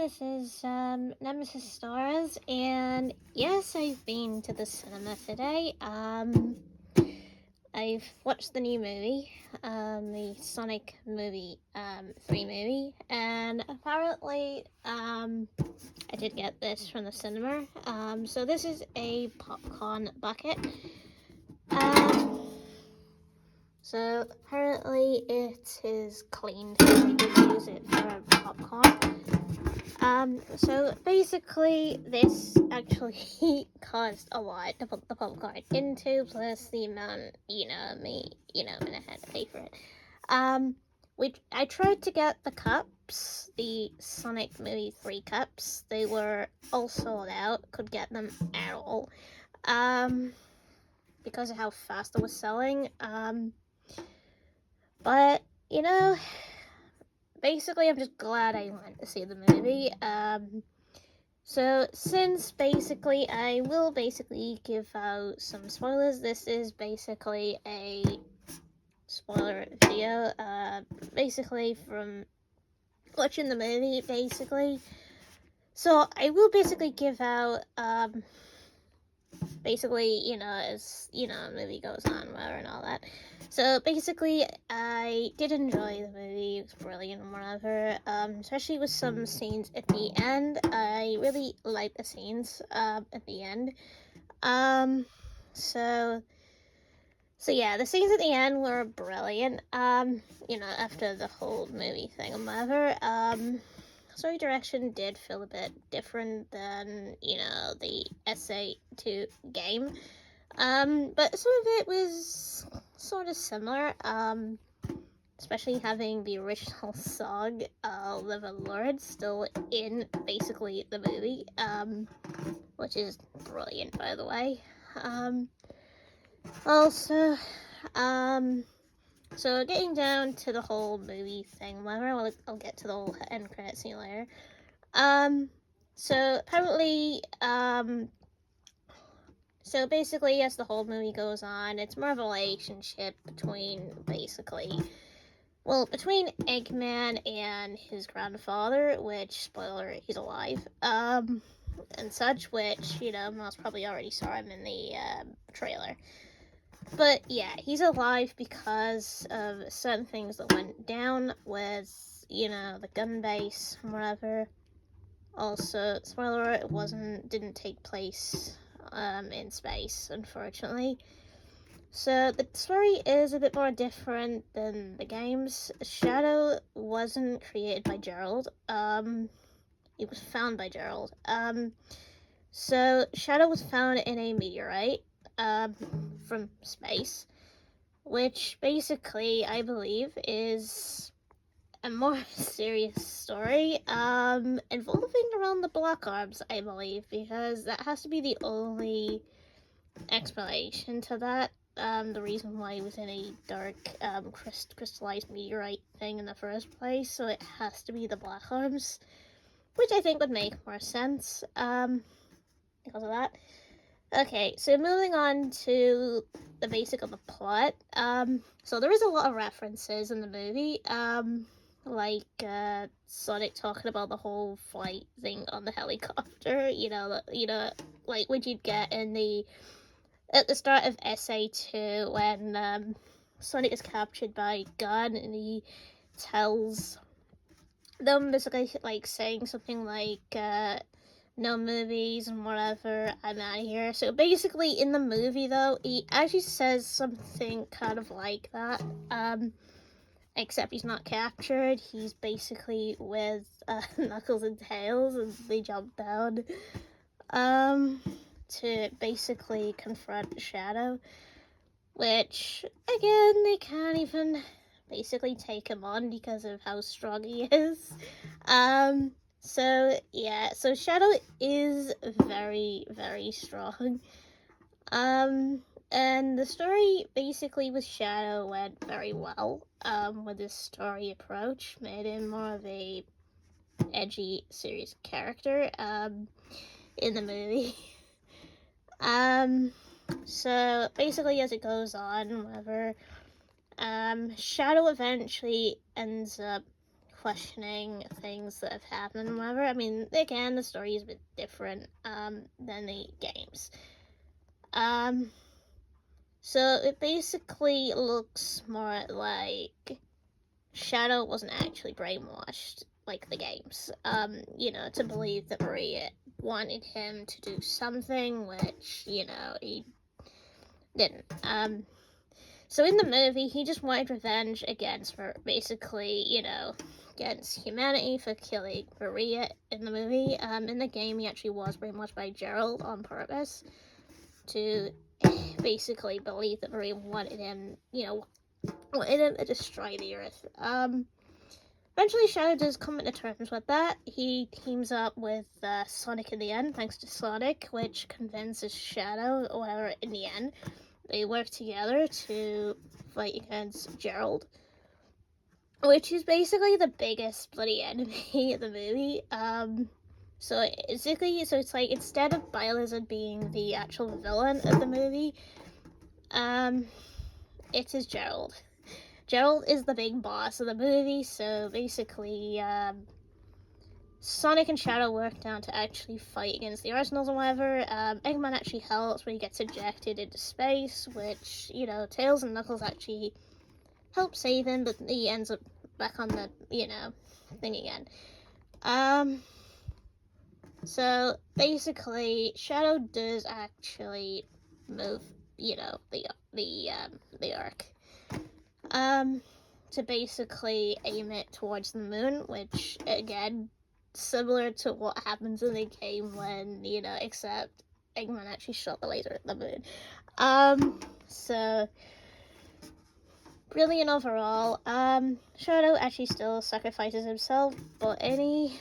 this is Nemesis Stars, and yes, I've been to the cinema today. I've watched the new movie, the Sonic movie, 3 movie, and apparently, I did get this from the cinema. So this is a popcorn bucket. So apparently it is cleaned, so you can use it for popcorn. So basically, this actually cost a lot to put the popcorn into, plus the amount, and I had to pay for it. I tried to get the cups, the Sonic Movie 3 cups. They were all sold out, could get them at all. Because of how fast it was selling. But, basically, I'm just glad I went to see the movie. So since basically I will give out some spoilers, this is basically a spoiler video, basically from watching the movie, basically. So I will basically give out, basically, as, the movie goes on, whatever, and all that. So basically, I did enjoy the movie. It was brilliant and whatever. Especially with some scenes at the end. I really liked the scenes at the end. So yeah, the scenes at the end were brilliant. After the whole movie thing and whatever. Story direction did feel a bit different than, the SA2 game. But some of it was sort of similar, especially having the original song, Live and Lord, still in, basically, the movie, which is brilliant, by the way. Also, so getting down to the whole movie thing, whatever, I'll get to the whole end credit scene later. So apparently, so basically, as the whole movie goes on, it's more of a relationship between, basically, between Eggman and his grandfather, which, spoiler, he's alive, and such, which, most probably already saw him in the, trailer. But, yeah, he's alive because of certain things that went down with, the gun base and whatever. Also, spoiler, it didn't take place in space, unfortunately. So the story is a bit more different than the games. Shadow wasn't created by Gerald. It was found by Gerald. So Shadow was found in a meteorite, from space, which basically, I believe, is a more serious story, involving around the Black Orbs, I believe, because that has to be the only explanation to that. The reason why it was in a dark, crystallized meteorite thing in the first place, so it has to be the Black Orbs, which I think would make more sense, because of that. Okay, so moving on to the basic of the plot. So there is a lot of references in the movie, like Sonic talking about the whole flight thing on the helicopter, like what you'd get at the start of SA2 when Sonic is captured by Gun and he tells them basically like saying something like no movies and whatever, I'm out of here. So basically in the movie though, he actually says something kind of like that, except he's not captured. He's basically with Knuckles and Tails, and they jump down to basically confront Shadow, which again they can't even basically take him on because of how strong he is. So yeah, so Shadow is very, very strong. And the story basically with Shadow went very well, with his story approach, made him more of a edgy, serious character, in the movie. So basically as it goes on, whatever, Shadow eventually ends up questioning things that have happened and whatever. I mean, again, the story is a bit different than the games. So it basically looks more like Shadow wasn't actually brainwashed like the games. To believe that Maria wanted him to do something, which, he didn't. So in the movie, he just wanted revenge against against humanity for killing Maria in the movie. In the game, he actually was brainwashed by Gerald on purpose to basically believe that Maria wanted him, wanted him to destroy the Earth. Eventually, Shadow does come to terms with that. He teams up with Sonic in the end, thanks to Sonic, which convinces Shadow, or whatever, in the end. They work together to fight against Gerald, which is basically the biggest bloody enemy of the movie. So it's like instead of Bylizard being the actual villain of the movie, it is Gerald. Gerald is the big boss of the movie, so basically, Sonic and Shadow work down to actually fight against the Arsenals or whatever. Eggman actually helps when he gets ejected into space, which, Tails and Knuckles actually help save him, but he ends up back on the, thing again. So basically, Shadow does actually move, the arc. To basically aim it towards the moon, which, again, similar to what happens in the game when, except Eggman actually shot the laser at the moon. So, brilliant overall. Shadow actually still sacrifices himself, but in a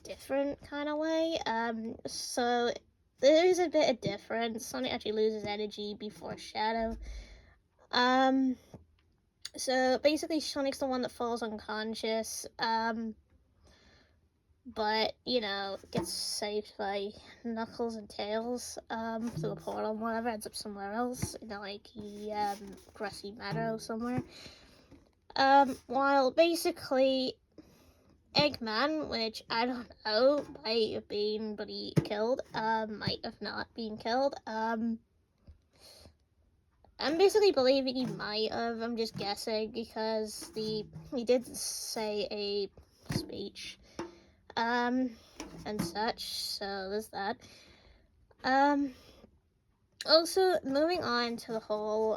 different kind of way. So, there is a bit of difference. Sonic actually loses energy before Shadow. So basically Sonic's the one that falls unconscious, but, gets saved by Knuckles and Tails, through a portal and whatever, ends up somewhere else, grassy meadow somewhere. While basically Eggman, which I don't know, might have been killed, might have not been killed, I'm basically believing he might have. I'm just guessing because he did say a speech, and such. So there's that. Also moving on to the whole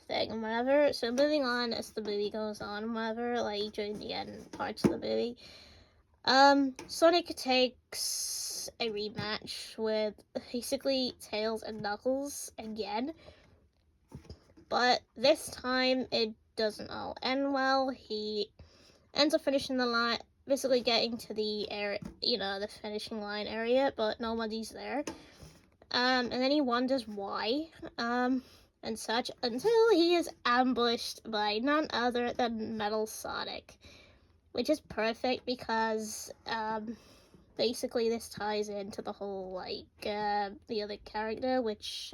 thing and whatever. So moving on as the movie goes on and whatever, like during the end parts of the movie, Sonic takes a rematch with basically Tails and Knuckles again, but this time it doesn't all end well. He ends up finishing the line, basically getting to the area, the finishing line area, but nobody's there. And then he wonders why, and such, until he is ambushed by none other than Metal Sonic, which is perfect because, basically this ties into the whole, the other character, which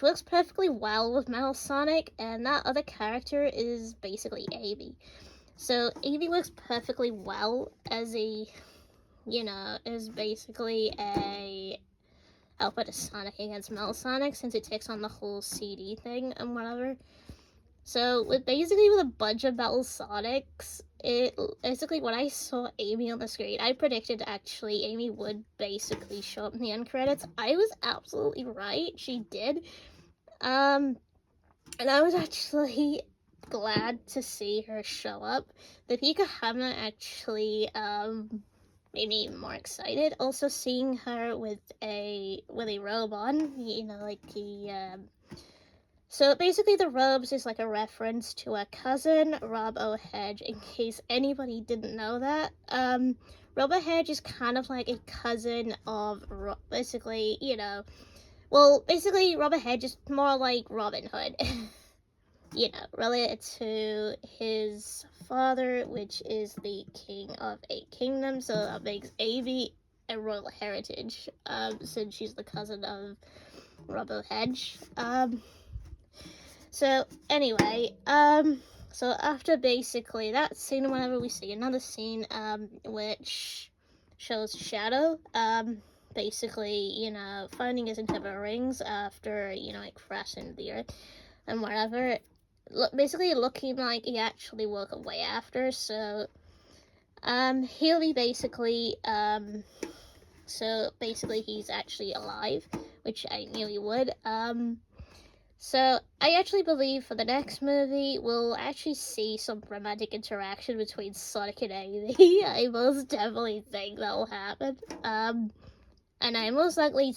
works perfectly well with Metal Sonic, and that other character is basically Amy. So Amy works perfectly well as is basically a helper to Sonic against Metal Sonic, since it takes on the whole CD thing and whatever. So with a bunch of Metal Sonics, basically when I saw Amy on the screen, I predicted actually Amy would basically show up in the end credits. I was absolutely right, she did. And I was actually glad to see her show up. The Pika Hammer actually made me even more excited. Also seeing her with a robe on, so basically the robes is like a reference to a cousin, Rob O'Hedge, in case anybody didn't know that. Rob O'Hedge is kind of like a cousin of, basically, Rob O'Hedge is more like Robin Hood. Related to his father, which is the king of 8 kingdoms, so that makes Amy a royal heritage, since she's the cousin of Rob O'Hedge. So anyway, So after basically that scene, whenever we see another scene, which shows Shadow, basically, finding his inhibitor rings after, it crashed into the earth and whatever. Basically looking like he actually woke up way after, so, he'll be basically, so basically he's actually alive, which I knew he would, so I actually believe for the next movie, we'll actually see some romantic interaction between Sonic and Amy. I most definitely think that'll happen, and I most likely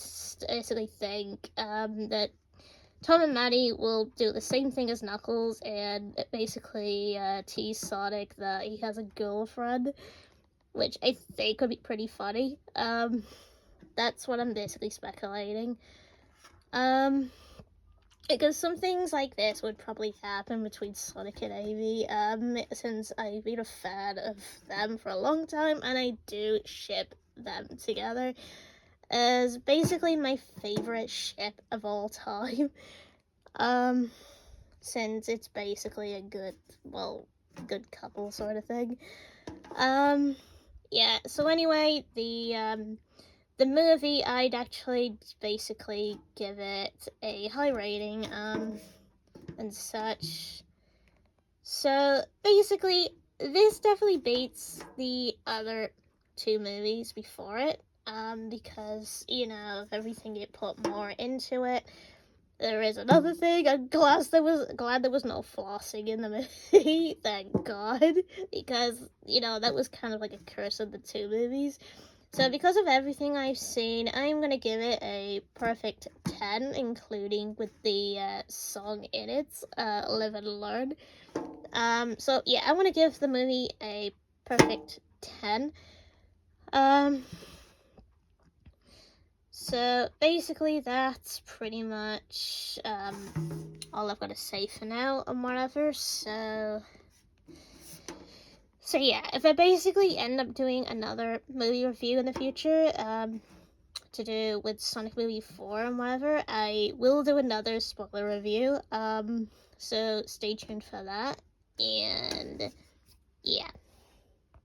basically think, that Tom and Maddie will do the same thing as Knuckles and basically tease Sonic that he has a girlfriend, which I think would be pretty funny. That's what I'm basically speculating. Because some things like this would probably happen between Sonic and Amy, since I've been a fan of them for a long time, and I do ship them together as basically my favorite ship of all time. Since it's basically a good couple sort of thing. Yeah, so anyway, the movie, I'd actually basically give it a high rating, and such. So, basically, this definitely beats the other two movies before it, because, of everything it put more into it. There is another thing, I'm glad there was no flossing in the movie, thank God, because, that was kind of like a curse of the two movies. So because of everything I've seen, I'm going to give it a perfect 10, including with the song in it, Live and Learn. So yeah, I want to give the movie a perfect 10. So basically that's pretty much all I've got to say for now and whatever, so yeah, if I basically end up doing another movie review in the future, to do with Sonic Movie 4 and whatever, I will do another spoiler review, so stay tuned for that, and yeah.